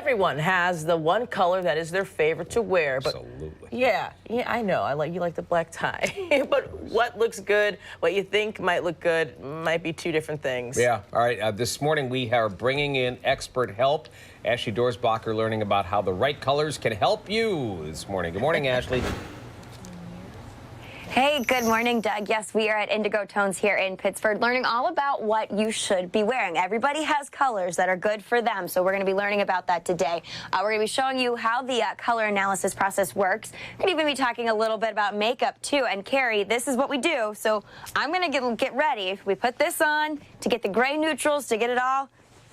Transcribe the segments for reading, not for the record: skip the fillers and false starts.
Everyone has the one color that is their favorite to wear. But absolutely. Yeah, I know. You like the black tie. But what looks good, what you think might look good, might be two different things. Yeah. All right. This morning we are bringing in expert help. Ashley Dorsbacher learning about how the right colors can help you this morning. Good morning, Ashley. Hey, good morning, Doug. Yes, we are at Indigo Tones here in Pittsford, learning all about what you should be wearing. Everybody has colors that are good for them, so we're going to be learning about that today. We're going to be showing you how the color analysis process works. We're going to even be talking a little bit about makeup, too. And, Kerry, this is what we do, so I'm going to get ready. We put this on to get the gray neutrals, to get it all,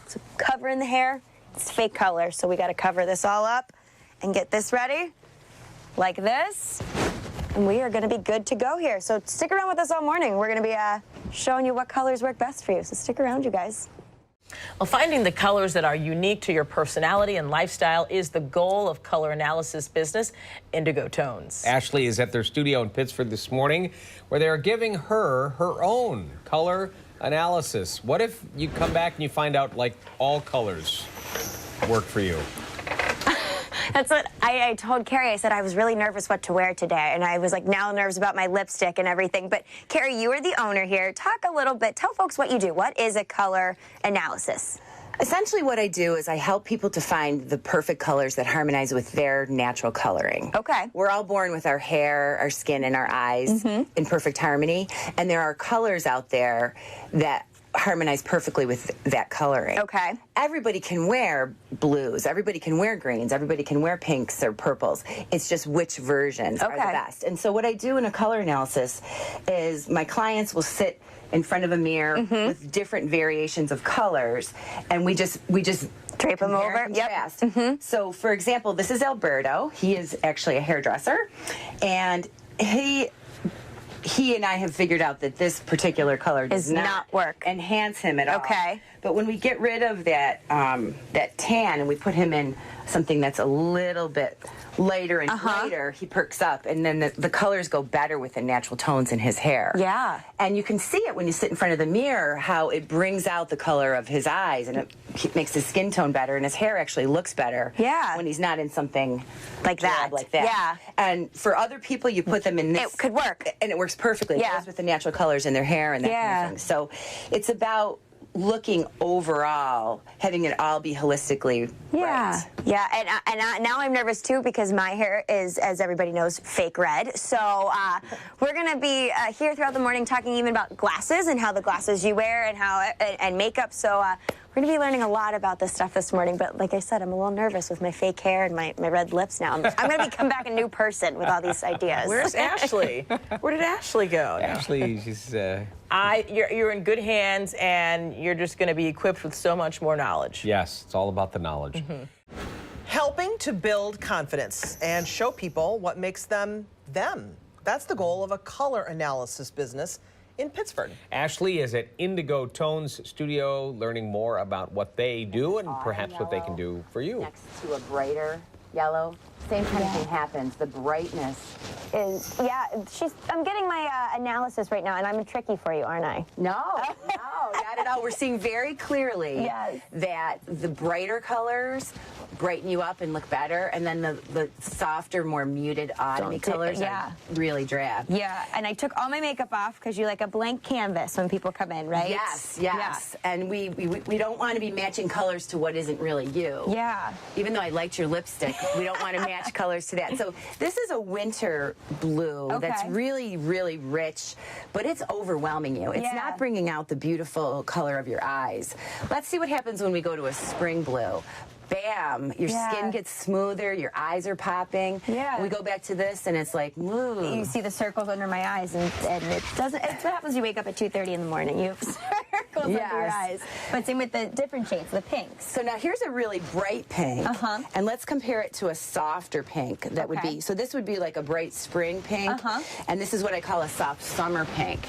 so covering the hair. It's fake color, so we got to cover this all up and get this ready like this. And we are going to be good to go here. So stick around with us all morning. We're going to be showing you what colors work best for you. So stick around, you guys. Well, finding the colors that are unique to your personality and lifestyle is the goal of color analysis business, Indigo Tones. Ashley is at their studio in Pittsford this morning, where they are giving her own color analysis. What if you come back and you find out, like, all colors work for you? That's what I told Kerry. I said I was really nervous what to wear today, and I was like now nervous about my lipstick and everything. But Kerry, you are the owner here. Talk a little bit. Tell folks what you do. What is a color analysis? Essentially what I do is I help people to find the perfect colors that harmonize with their natural coloring. Okay. We're all born with our hair, our skin, and our eyes in perfect harmony, and there are colors out there that harmonize perfectly with that coloring. Okay. Everybody can wear blues, everybody can wear greens, everybody can wear pinks or purples. It's just which versions are the best. And so what I do in a color analysis is my clients will sit in front of a mirror with different variations of colors, and we just drape them over. Yep. So for example, this is Alberto. He is actually a hairdresser, and he and I have figured out that this particular color does not work. Enhance him at all. Okay. But when we get rid of that that tan and we put him in something that's a little bit lighter and brighter, he perks up, and then the colors go better with the natural tones in his hair. Yeah. And you can see it when you sit in front of the mirror, how it brings out the color of his eyes, and it makes his skin tone better, and his hair actually looks better when he's not in something like that. Yeah. And for other people, you put them in this. It could work. And it works perfectly. It goes with the natural colors in their hair and that kind of thing. So it's about looking overall, having it all be holistically right. Yeah, and now I'm nervous too because my hair is, as everybody knows, fake red. So we're going to be here throughout the morning talking even about glasses and how the glasses you wear and makeup. So we're going to be learning a lot about this stuff this morning. But like I said, I'm a little nervous with my fake hair and my red lips now. I'm going to come back a new person with all these ideas. Where's Ashley? Where did Ashley go? Ashley, she's... You're in good hands, and you're just going to be equipped with so much more knowledge. Yes, it's all about the knowledge. Helping to build confidence and show people what makes them them. That's the goal of a color analysis business in Pittsford. Ashley is at Indigo Tones studio learning more about what they do and perhaps what they can do for you. Next to a brighter yellow, same kind of thing happens. The brightness is, I'm getting my analysis right now, and I'm tricky for you, aren't I? No, not at all. We're seeing very clearly that the brighter colors brighten you up and look better, and then the softer, more muted autumny colors are really drab. Yeah, and I took all my makeup off because you like a blank canvas when people come in, right? Yes. And we don't want to be matching colors to what isn't really you. Yeah. Even though I liked your lipstick, we don't want to match colors to that. So this is a winter blue that's really, really rich, but it's overwhelming you. It's not bringing out the beautiful color of your eyes. Let's see what happens when we go to a spring blue. Bam! Your skin gets smoother, your eyes are popping. Yeah. We go back to this, and it's like, ooh. You see the circles under my eyes, and it doesn't. It's what happens when you wake up at 2:30 in the morning. You have circles under your eyes. But same with the different shades, the pinks. So now here's a really bright pink, and let's compare it to a softer pink. That would be, so this would be like a bright spring pink, and this is what I call a soft summer pink.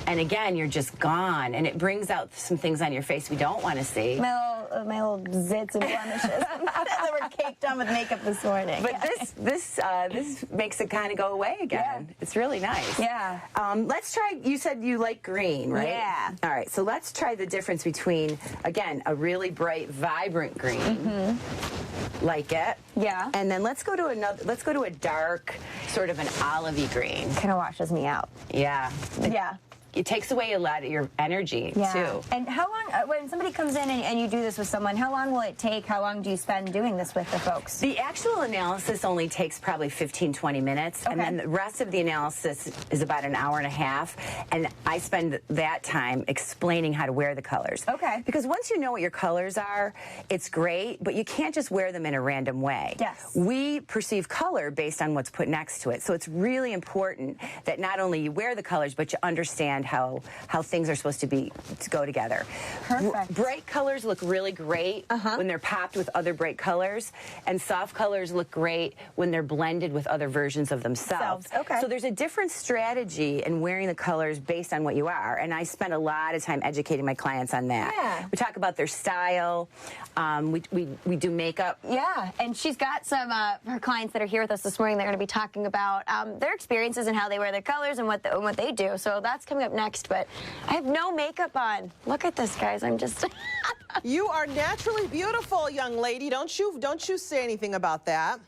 And again, you're just gone, and it brings out some things on your face we don't want to see. My little zits and blemishes that were caked on with makeup this morning. But this makes it kind of go away again. Yeah. It's really nice. Yeah. Let's try, you said you like green, right? Yeah. All right, so let's try the difference between, again, a really bright, vibrant green like it. Yeah. And then let's go to a dark, sort of an olivey green. Kind of washes me out. Yeah. Yeah. It takes away a lot of your energy, too. And how long, when somebody comes in and you do this with someone, how long will it take? How long do you spend doing this with the folks? The actual analysis only takes probably 15, 20 minutes. And then the rest of the analysis is about an hour and a half. And I spend that time explaining how to wear the colors. Okay. Because once you know what your colors are, it's great, but you can't just wear them in a random way. Yes. We perceive color based on what's put next to it. So it's really important that not only you wear the colors, but you understand how things are supposed to go together. Perfect. Bright colors look really great when they're popped with other bright colors, and soft colors look great when they're blended with other versions of themselves. Okay. So there's a different strategy in wearing the colors based on what you are, and I spend a lot of time educating my clients on that. Yeah. We talk about their style. We do makeup. Yeah, and she's got some her clients that are here with us this morning. They're going to be talking about their experiences and how they wear their colors and what they do. So that's coming up next. But I have no makeup on. Look at this, guys. I'm just. You are naturally beautiful, young lady. Don't you say anything about that.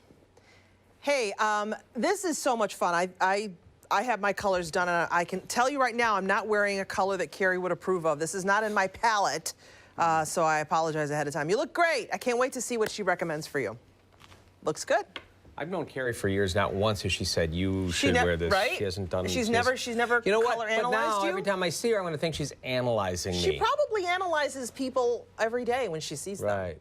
Hey, this is so much fun. I have my colors done, and I can tell you right now, I'm not wearing a color that Kerry would approve of. This is not in my palette, so I apologize ahead of time. You look great. I can't wait to see what she recommends for you. Looks good. I've known Kerry for years. Not once has she said you should wear this. Right? She hasn't done. She's never You know what? color But analyzed now you? every time I see her, I'm going to think she's analyzing me. She probably analyzes people every day when she sees them. Right.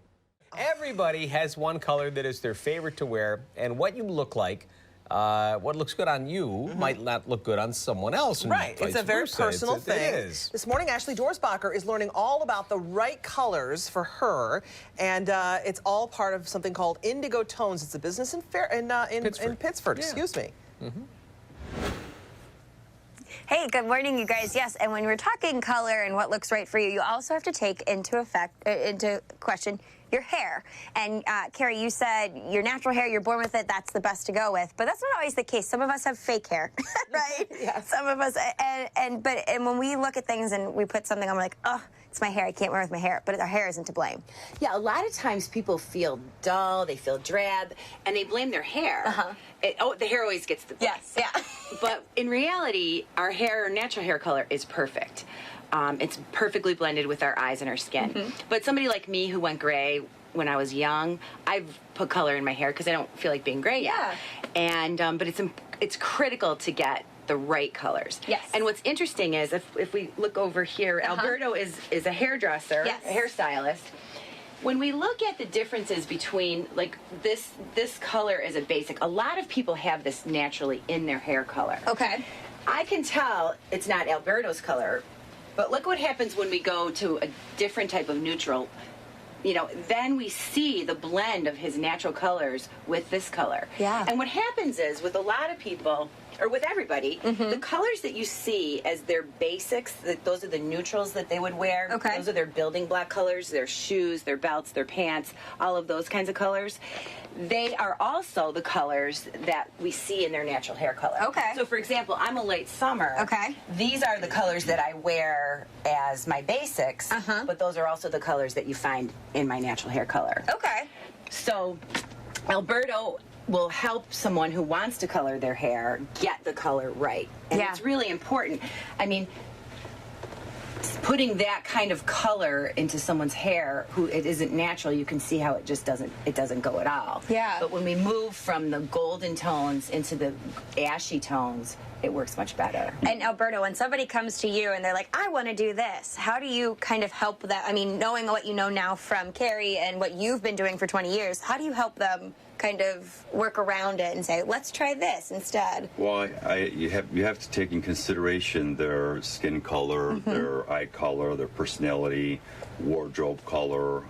Everybody has one color that is their favorite to wear, and what you look like, what looks good on you might not look good on someone else. And Right. It's a very versa. personal thing. It is. This morning, Ashley Dorsbacher is learning all about the right colors for her, and it's all part of something called Indigo Tones. It's a business in Pittsford. Yeah. Excuse me. Hey, good morning, you guys. Yes, and when we're talking color and what looks right for you, you also have to take into question your hair. And Kerry, you said your natural hair, you're born with it, that's the best to go with. But that's not always the case. Some of us have fake hair, right? Yes. Some of us, and when we look at things and we put something on, we're like, oh, it's my hair, I can't wear it with my hair. But our hair isn't to blame. Yeah, a lot of times people feel dull, they feel drab, and they blame their hair. The hair always gets the blame. Yes, yeah. But in reality, our hair, natural hair color is perfect. It's perfectly blended with our eyes and our skin. But somebody like me who went gray when I was young, I've put color in my hair because I don't feel like being gray yet. And but it's critical to get the right colors. Yes. And what's interesting is if we look over here, Alberto is a hairdresser, a hairstylist. When we look at the differences between, like, this color is a basic. A lot of people have this naturally in their hair color. Okay. I can tell it's not Alberto's color, but look what happens when we go to a different type of neutral. You know, then we see the blend of his natural colors with this color. Yeah. And what happens is, with a lot of people, or with everybody, the colors that you see as their basics, those are the neutrals that they would wear. Okay. Those are their building block colors, their shoes, their belts, their pants, all of those kinds of colors. They are also the colors that we see in their natural hair color. Okay. So, for example, I'm a late summer. Okay. These are the colors that I wear as my basics, but those are also the colors that you find in my natural hair color. Okay. So, Alberto will help someone who wants to color their hair get the color right. And it's really important. I mean, putting that kind of color into someone's hair who it isn't natural, you can see how it just doesn't go at all. Yeah. But when we move from the golden tones into the ashy tones, it works much better. And Alberto, when somebody comes to you and they're like, I want to do this, how do you kind of help that? I mean, knowing what you know now from Kerry and what you've been doing for 20 years, how do you help them kind of work around it and say, let's try this instead? Well, you have to take in consideration their skin color, their eye color, their personality, wardrobe color,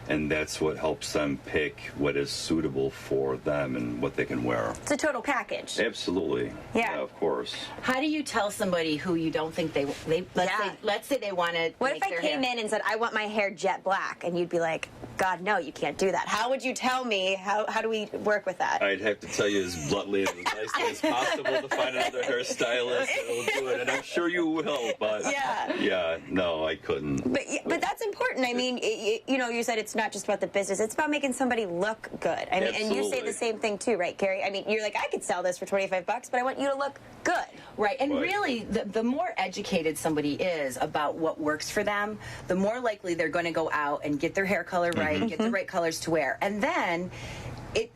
and that's what helps them pick what is suitable for them and what they can wear. It's a total package. Absolutely. Yeah. Of course. How do you tell somebody who you don't think let's say they want to What if I came in and said, I want my hair jet black, and you'd be like, God, no, you can't do that. How would you tell me? How do we work with that? I'd have to tell you as bluntly and as nicely as possible to find another hairstylist that will do it, and I'm sure you will, but yeah, no, I couldn't. But that's important. I mean, you know, you said it's not just about the business; it's about making somebody look good. I mean, and you say the same thing too, right, Kerry? I mean, you're like, I could sell this for $25, but I want you to look good. Right, and really, the more educated somebody is about what works for them, the more likely they're going to go out and get their hair color right, get the right colors to wear, and then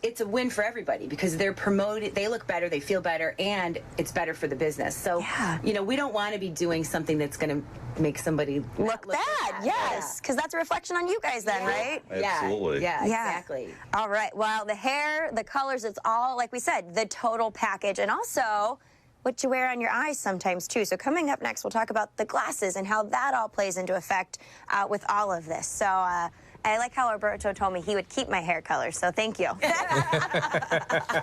it's a win for everybody because they're promoted, they look better, they feel better, and it's better for the business. So, you know, we don't want to be doing something that's going to make somebody look bad. Yes, because that's a reflection on you guys then, right? Absolutely. Yeah, exactly. All right, well, the hair, the colors, it's all, like we said, the total package, and also what you wear on your eyes sometimes too. So coming up next, we'll talk about the glasses and how that all plays into effect with all of this. So I like how Alberto told me he would keep my hair color, so thank you.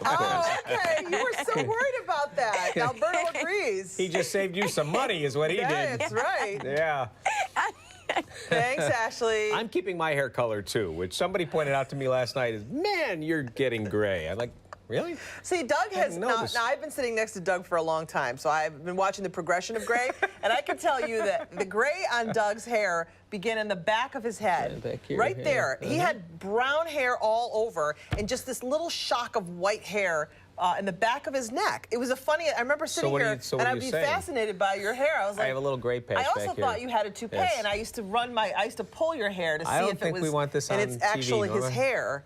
Oh, okay. You were so worried about that. Alberto agrees. He just saved you some money is what he did. That's right. Yeah. Thanks, Ashley. I'm keeping my hair color too, which somebody pointed out to me last night is, man, you're getting gray. I'm like, really? See, Doug has now I've been sitting next to Doug for a long time, so I've been watching the progression of gray, and I can tell you that the gray on Doug's hair began in the back of his head. Back here, right there. He had brown hair all over and just this little shock of white hair in the back of his neck. It was a funny, I remember sitting here and I'd be fascinated by your hair. I was like, I have a little gray patch I also back here. thought you had a toupee, and I used to pull your hair to see if it was, I don't think we want this on and it's TV, actually his Mama. hair.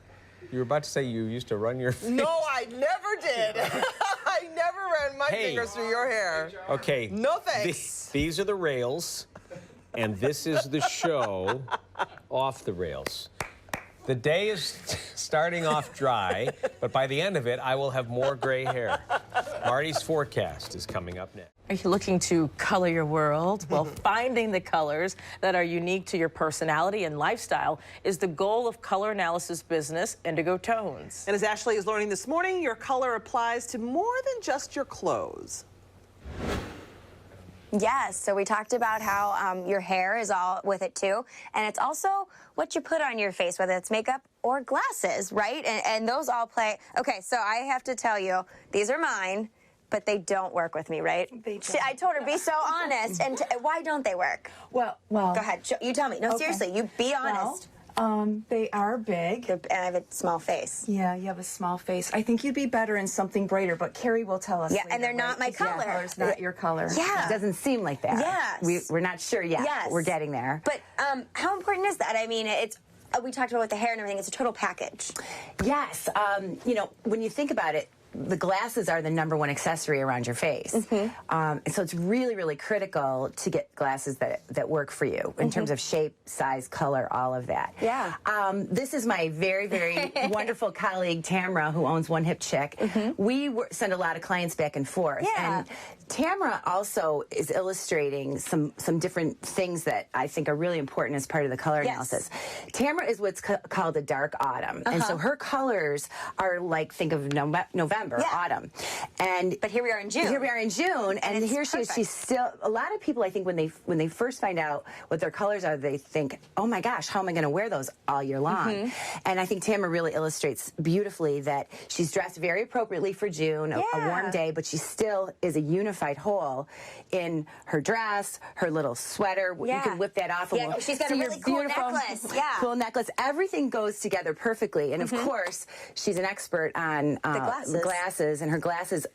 You were about to say you used to run your face. No, I never did. I never ran my fingers through your hair. Okay. No thanks. These are the rails, and this is the show off the rails. The day is starting off dry, but by the end of it, I will have more gray hair. Marty's forecast is coming up next. Are you looking to color your world? Well, finding the colors that are unique to your personality and lifestyle is the goal of color analysis business Indigo Tones. And as Ashley is learning this morning, your color applies to more than just your clothes. Yes, so we talked about how your hair is all with it too, and it's also what you put on your face, whether it's makeup or glasses, right? And those all play. Okay, so I have to tell you, these are mine, but they don't work with me, right? They don't. See, I told her, be so honest, and why don't they work? Well. Go ahead, you tell me. No, Okay. seriously, you be honest. They are big. And I have a small face. Yeah, you have a small face. I think you'd be better in something brighter, but Kerry will tell us. Yeah, later, and they're not right? my 'Cause, color. Yeah, color's not your color. Yeah. It doesn't seem like that. Yes. We're not sure yet. Yes. But we're getting there. But how important is that? I mean, it's we talked about with the hair and everything. It's a total package. Yes. You know, when you think about it, the glasses are the #1 accessory around your face. And so it's really, really critical to get glasses that work for you in terms of shape, size, color, all of that. Yeah. This is my very, very wonderful colleague, Tamara, who owns One Hip Chick. We send a lot of clients back and forth. Yeah. And Tamara also is illustrating some different things that I think are really important as part of the color analysis. Tamara is what's called a dark autumn. And so her colors are like, think of November, autumn. But here we are in June. Here we are in June, and here she is. She's still. A lot of people, I think, when they first find out what their colors are, they think, "Oh my gosh, how am I going to wear those all year long?" And I think Tamara really illustrates beautifully that she's dressed very appropriately for June, a warm day, but she still is a unified whole in her dress, her little sweater. You can whip that off. Yeah, she's got a really cool necklace. Yeah, cool necklace. Everything goes together perfectly, and of course, she's an expert on the glasses, and her glasses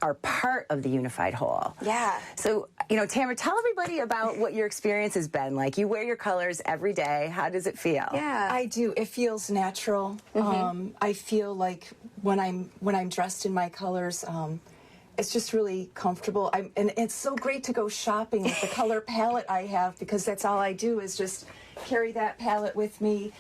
are part of the unified whole. Yeah. So, you know, Tamara, tell everybody about what your experience has been like. You wear your colors every day. How does it feel? Yeah. I do. It feels natural. I feel like when I'm dressed in my colors, it's just really comfortable. And it's so great to go shopping with the color palette I have, because that's all I do is just carry that palette with me.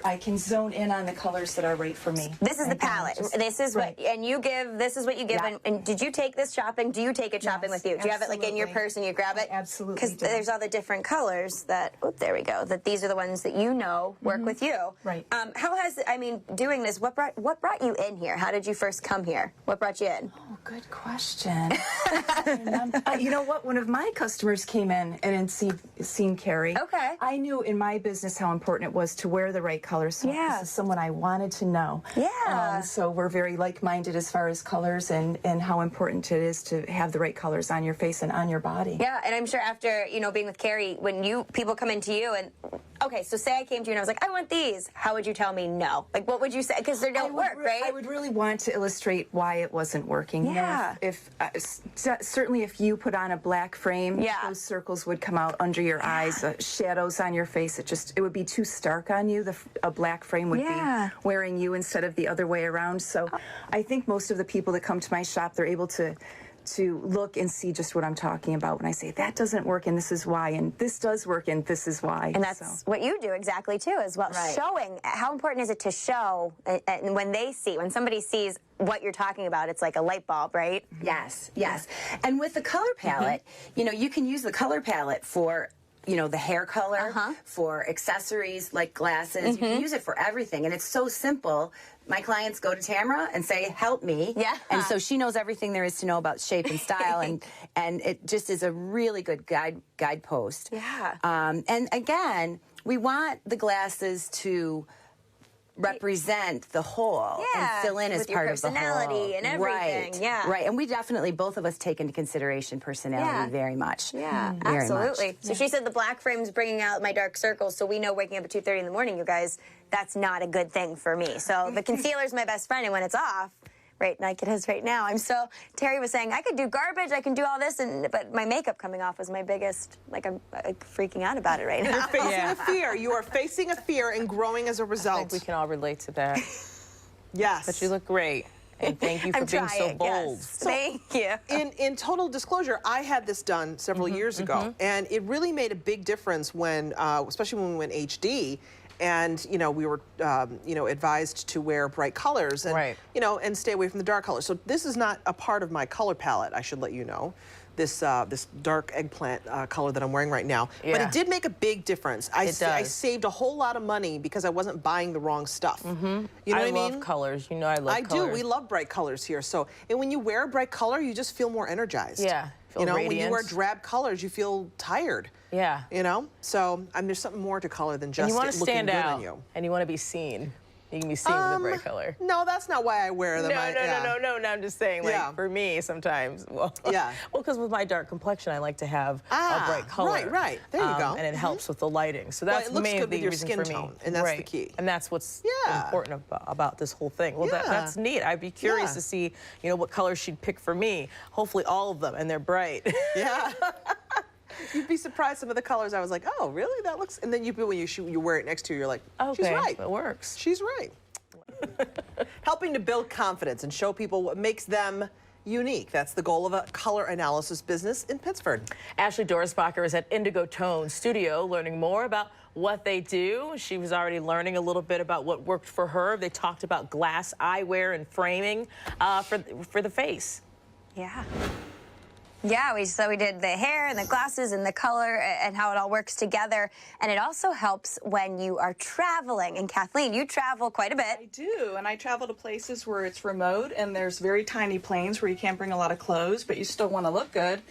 I can zone in on the colors that are right for me. This is the palette. This is what, and you give, this is what you give. And did you take this shopping? Do you take it shopping with you? Do you have it like in your purse and you grab it? Absolutely. Because there's all the different colors that, there we go, that these are the ones that you know work with you. Right. How has, I mean, doing this, what brought you in here? How did you first come here? What brought you in? Oh, good question. You know what? One of my customers came in and had seen Kerry. Okay. I knew in my business how important it was to wear the right colors. So Yeah. this is someone I wanted to know. Yeah. So we're very like-minded as far as colors and how important it is to have the right colors on your face and on your body. Yeah, and I'm sure after, you know, being with Kerry, when people come into you and, okay, so say I came to you and I was like, I want these. How would you tell me no? Like, what would you say? Because they don't work, right? I would really want to illustrate why it wasn't working. Yeah. You know, certainly if you put on a black frame, Yeah. those circles would come out under your eyes, shadows on your face. It would be too stark on you. A black frame would be wearing you instead of the other way around. So I think most of the people that come to my shop, they're able to look and see just what I'm talking about when I say that doesn't work and this is why, and this does work and this is why. And that's what you do exactly too as well. Right. Showing, how important is it to show, and when somebody sees what you're talking about, it's like a light bulb, right? Yes, yes. And with the color palette, you know, you can use the color palette for, you know, the hair color, for accessories like glasses. You can use it for everything. And it's so simple. My clients go to Tamara and say, help me. Yeah. And so she knows everything there is to know about shape and style. and it just is a really good guidepost. Yeah. And again, we want the glasses to represent the whole and fill in as with your part of the whole. personality and everything. Right. Yeah. Right. And we definitely, both of us, take into consideration personality very much. Yeah, Very absolutely. much. So she said the black frame's bringing out my dark circles, so we know waking up at 2:30 in the morning, you guys, that's not a good thing for me. So the concealer's my best friend, and when it's off, right, like it is right now, Terry was saying, I could do garbage, I can do all this, but my makeup coming off was my biggest, like I'm freaking out about it right now. You're facing a fear. You are facing a fear and growing as a I result. think we can all relate to that. Yes. But you look great. And thank you for I'm being so trying, bold. yes. Thank you. In total disclosure, I had this done several years ago, and it really made a big difference when, especially when we went HD, and you know we were, you know, advised to wear bright colors and you know and stay away from the dark colors. So this is not a part of my color palette. I should let you know. This this dark eggplant color that I'm wearing right now, but it did make a big difference. I saved a whole lot of money because I wasn't buying the wrong stuff. You know what I mean? I love colors. You know I love colors. I do. We love bright colors here. So, and when you wear a bright color, you just feel more energized. Yeah. You know, radiant. when you wear drab colors, you feel tired. Yeah. You know? So, there's something more to color than just And you want to looking stand good out. on you. And you want to be seen. You can be seen with a bright color. No, that's not why I wear them. No, I'm just saying, like, for me, sometimes, well, because with my dark complexion, I like to have a bright color. Right. There you go. And it helps with the lighting. So that's it looks mainly good with the your reason skin for me. tone, and that's the key. And that's what's important about this whole thing. Well, that's neat. I'd be curious to see, you know, what colors she'd pick for me. Hopefully all of them, and they're bright. Yeah. You'd be surprised some of the colors. I was like, oh, really? That looks. And then when you wear it next to you, you're like, she's right. It works. She's right. Helping to build confidence and show people what makes them unique. That's the goal of a color analysis business in Pittsburgh. Ashley Dorisbacher is at Indigo Tones studio learning more about what they do. She was already learning a little bit about what worked for her. They talked about glass eyewear and framing for the face. Yeah. Yeah, we did the hair and the glasses and the color and how it all works together. And it also helps when you are traveling. And Kathleen, you travel quite a bit. I do, and I travel to places where it's remote and there's very tiny planes where you can't bring a lot of clothes, but you still want to look good.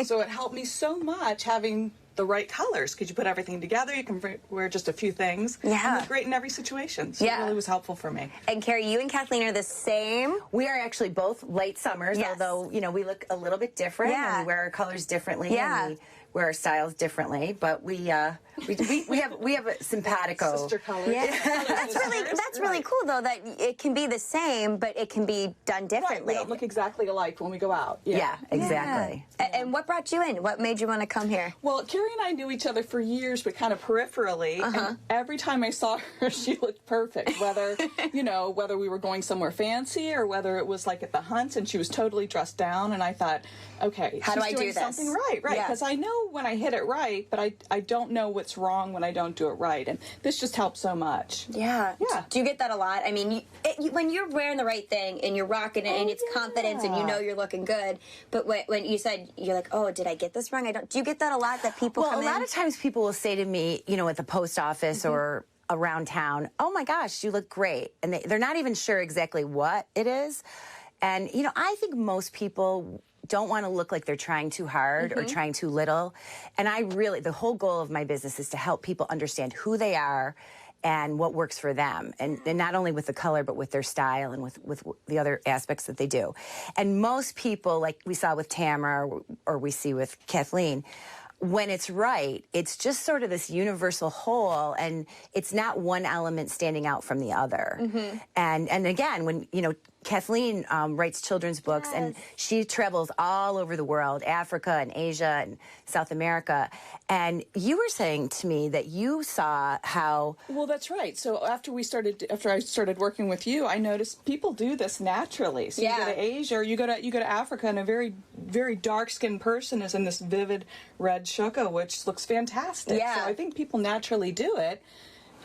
So it helped me so much having the right colors because you put everything together. You can wear just a few things. Yeah. And look great in every situation. So it really was helpful for me. And Kerry, you and Kathleen are the same. We are actually both late summers, although, you know, we look a little bit different and we wear our colors differently and we wear our styles differently, but we have a simpatico. Sister colors. Yeah. That's really cool though that it can be the same, but it can be done differently. Right, we don't look exactly alike when we go out. Yeah, exactly. Yeah. And what brought you in? What made you want to come here? Well, Kerry and I knew each other for years, but kind of peripherally. And every time I saw her, she looked perfect. Whether, you know, whether we were going somewhere fancy or whether it was like at the hunt and she was totally dressed down. And I thought, okay, how do I do doing this? Something right, because I know when I hit it right, but I don't know what's wrong when I don't do it right. And this just helps so much. Yeah. Do you get that a lot? I mean, when you're wearing the right thing and you're rocking it and it's confidence and you know you're looking good, but when you said, you're like, oh, did I get this wrong? Do you get that a lot that people come in? Well, a lot of times people will say to me, you know, at the post office or around town, oh my gosh, you look great. And they're not even sure exactly what it is. And, you know, I think most people don't want to look like they're trying too hard or trying too little. And the whole goal of my business is to help people understand who they are and what works for them, and not only with the color, but with their style and with the other aspects that they do. And most people, like we saw with Tamara or we see with Kathleen, when it's right, it's just sort of this universal whole, and it's not one element standing out from the other. And again, when, you know, Kathleen writes children's books, and she travels all over the world, Africa and Asia and South America. And you were saying to me that you saw how... Well, that's right. So after I started working with you, I noticed people do this naturally. So you go to Asia or you go to Africa, and a very, very dark-skinned person is in this vivid red shuka, which looks fantastic. Yeah. So I think people naturally do it.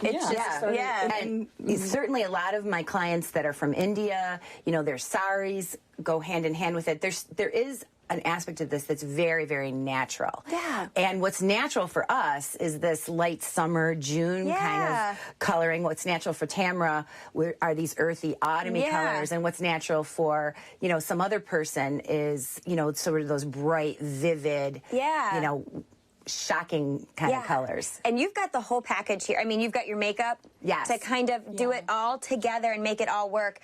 And certainly a lot of my clients that are from India, you know, their saris go hand in hand with it. There is an aspect of this that's very, very natural. Yeah. And what's natural for us is this light summer, June kind of coloring. What's natural for Tamara are these earthy, autumny colors. And what's natural for, you know, some other person is, you know, sort of those bright, vivid, you know, shocking kind of colors. And you've got the whole package here. I mean, you've got your makeup to kind of do it all together and make it all work.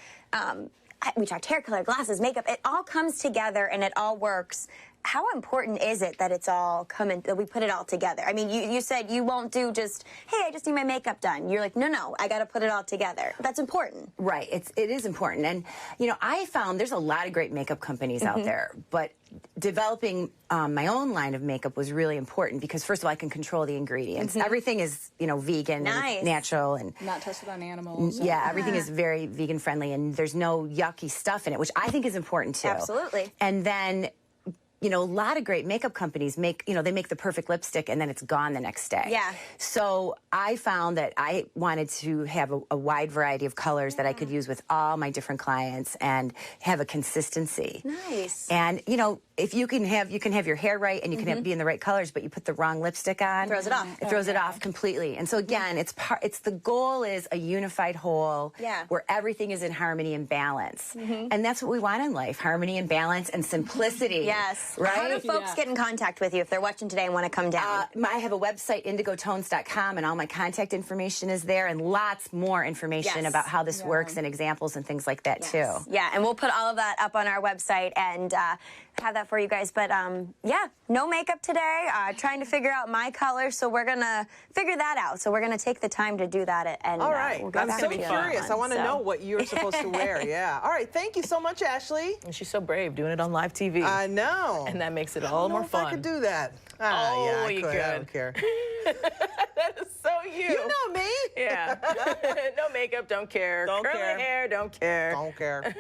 We talked hair color, glasses, makeup. It all comes together and it all works. How important is it that it's all that we put it all together? I mean, you said you won't do just, hey, I just need my makeup done. You're like, no, I got to put it all together. That's important. Right. It is important. And, you know, I found there's a lot of great makeup companies out there, but developing my own line of makeup was really important because, first of all, I can control the ingredients. Everything is, you know, vegan and natural and not tested on animals. Yeah, everything is very vegan friendly, and there's no yucky stuff in it, which I think is important too. Absolutely. And then, you know, a lot of great makeup companies make the perfect lipstick and then it's gone the next day. Yeah. So I found that I wanted to have a wide variety of colors that I could use with all my different clients and have a consistency. Nice. And, you know, if you can have your hair right and you can be in the right colors, but you put the wrong lipstick on, throws it off. It throws it off completely. And so again, it's the goal is a unified whole where everything is in harmony and balance. And that's what we want in life, harmony and balance and simplicity. Yes. Right? How do folks get in contact with you if they're watching today and want to come down? I have a website, indigotones.com, and all my contact information is there, and lots more information about how this works and examples and things like that too. Yeah, and we'll put all of that up on our website and have that for you guys. But yeah, no makeup today. Trying to figure out my color, so we're gonna figure that out. So we're gonna take the time to do that. And all right, we'll I'm so curious. I want to know what you're supposed to wear. Yeah. All right. Thank you so much, Ashley. And she's so brave doing it on live TV. I know. And that makes it all more fun. I could do that. Yeah, I could. I don't care. That is so you. You know me. Yeah. No makeup, don't care. Don't Curly care. hair, don't care. Don't care.